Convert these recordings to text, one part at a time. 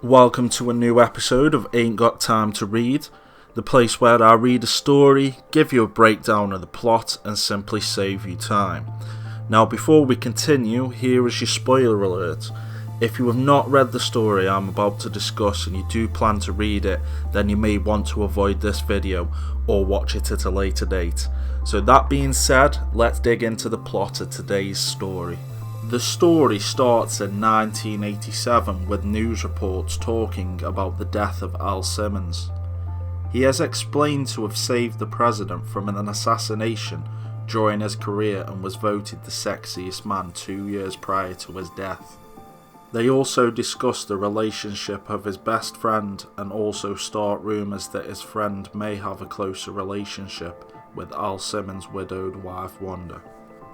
Welcome to a new episode of Ain't Got Time to Read, the place where I read a story, give you a breakdown of the plot, and simply save you time. Now, before we continue, here is your spoiler alert. If you have not read the story I'm about to discuss and you do plan to read it, then you may want to avoid this video or watch it at a later date. So that being said, let's dig into the plot of today's story. The story starts in 1987 with news reports talking about the death of Al Simmons. He is explained to have saved the president from an assassination during his career and was voted the sexiest man 2 years prior to his death. They also discuss the relationship of his best friend and also start rumours that his friend may have a closer relationship with Al Simmons' widowed wife Wanda.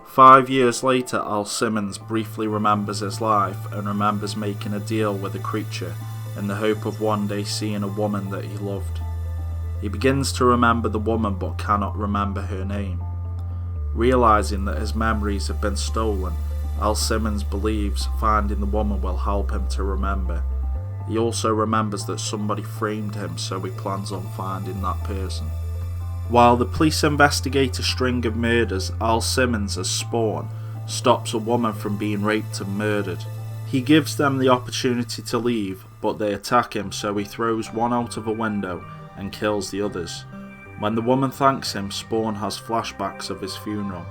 5 years later, Al Simmons briefly remembers his life and remembers making a deal with a creature in the hope of one day seeing a woman that he loved. He begins to remember the woman but cannot remember her name. Realising that his memories have been stolen, Al Simmons believes finding the woman will help him to remember. He also remembers that somebody framed him, so he plans on finding that person. While the police investigate a string of murders, Al Simmons as Spawn stops a woman from being raped and murdered. He gives them the opportunity to leave, but they attack him, so he throws one out of a window and kills the others. When the woman thanks him, Spawn has flashbacks of his funeral,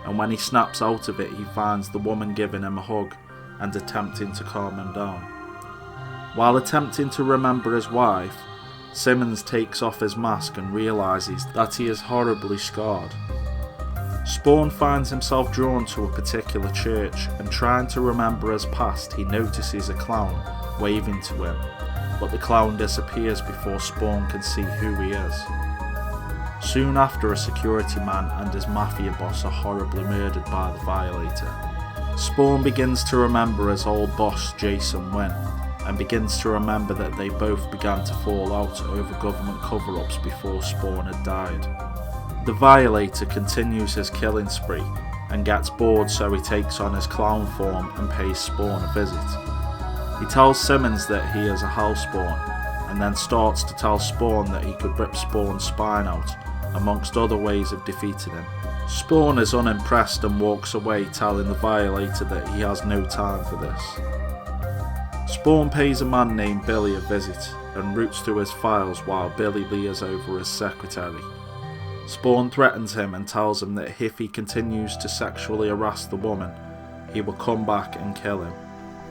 and when he snaps out of it, he finds the woman giving him a hug and attempting to calm him down. While attempting to remember his wife, Simmons takes off his mask and realises that he is horribly scarred. Spawn finds himself drawn to a particular church, and trying to remember his past, he notices a clown waving to him, but the clown disappears before Spawn can see who he is. Soon after, a security man and his mafia boss are horribly murdered by the Violator. Spawn begins to remember his old boss Jason Wynn, and begins to remember that they both began to fall out over government cover-ups before Spawn had died. The Violator continues his killing spree and gets bored, so he takes on his clown form and pays Spawn a visit. He tells Simmons that he is a hellspawn, and then starts to tell Spawn that he could rip Spawn's spine out, amongst other ways of defeating him. Spawn is unimpressed and walks away, telling the Violator that he has no time for this. Spawn pays a man named Billy a visit and roots through his files while Billy leers over his secretary. Spawn threatens him and tells him that if he continues to sexually harass the woman, he will come back and kill him.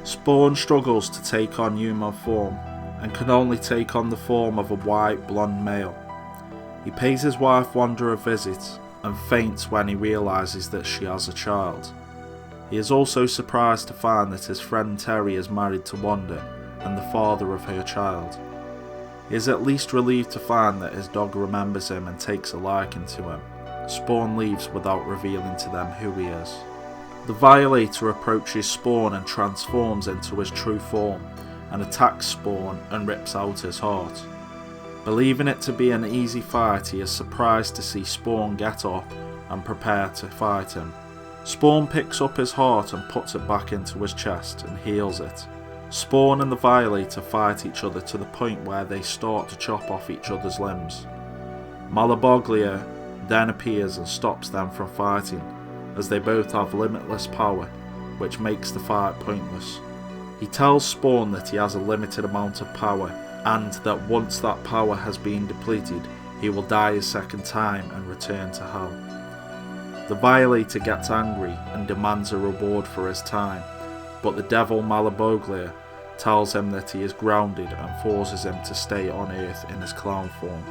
Spawn struggles to take on human form and can only take on the form of a white blonde male. He pays his wife Wanda a visit and faints when he realises that she has a child. He is also surprised to find that his friend Terry is married to Wanda and the father of her child. He is at least relieved to find that his dog remembers him and takes a liking to him. Spawn leaves without revealing to them who he is. The Violator approaches Spawn and transforms into his true form and attacks Spawn and rips out his heart. Believing it to be an easy fight, he is surprised to see Spawn get up and prepare to fight him. Spawn picks up his heart and puts it back into his chest and heals it. Spawn and the Violator fight each other to the point where they start to chop off each other's limbs. Malaboglia then appears and stops them from fighting, as they both have limitless power, which makes the fight pointless. He tells Spawn that he has a limited amount of power, and that once that power has been depleted, he will die a second time and return to hell. The Violator gets angry and demands a reward for his time, but the devil Malaboglia tells him that he is grounded and forces him to stay on Earth in his clown form.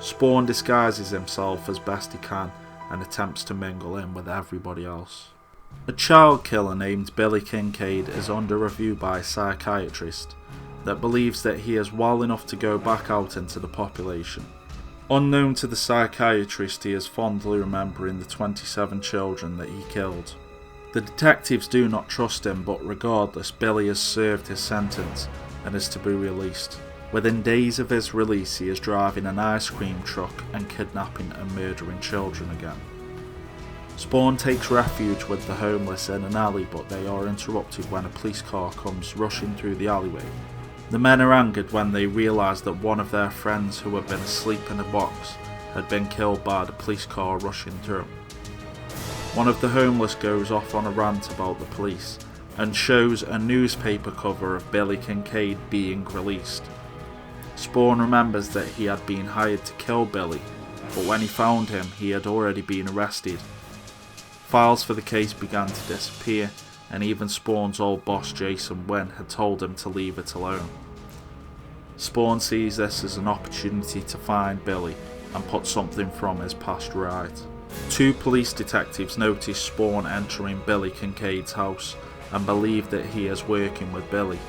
Spawn disguises himself as best he can and attempts to mingle in with everybody else. A child killer named Billy Kincaid is under review by a psychiatrist that believes that he is well enough to go back out into the population. Unknown to the psychiatrist, he is fondly remembering the 27 children that he killed. The detectives do not trust him, but regardless, Billy has served his sentence and is to be released. Within days of his release, he is driving an ice cream truck and kidnapping and murdering children again. Spawn takes refuge with the homeless in an alley, but they are interrupted when a police car comes rushing through the alleyway. The men are angered when they realise that one of their friends who had been asleep in a box had been killed by the police car rushing through. One of the homeless goes off on a rant about the police and shows a newspaper cover of Billy Kincaid being released. Spawn remembers that he had been hired to kill Billy, but when he found him he had already been arrested. Files for the case began to disappear, and even Spawn's old boss Jason Wynn had told him to leave it alone. Spawn sees this as an opportunity to find Billy and put something from his past right. Two police detectives notice Spawn entering Billy Kincaid's house and believe that he is working with Billy.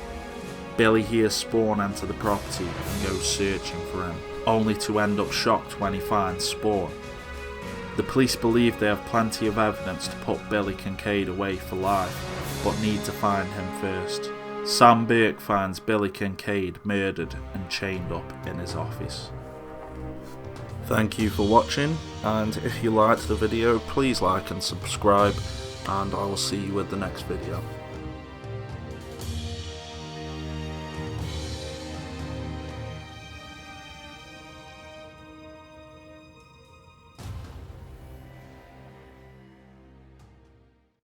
Billy hears Spawn enter the property and goes searching for him, only to end up shocked when he finds Spawn. The police believe they have plenty of evidence to put Billy Kincaid away for life, but need to find him first. Sam Burke finds Billy Kincaid murdered and chained up in his office. Thank you for watching, and if you liked the video please like and subscribe, and I will see you with the next video.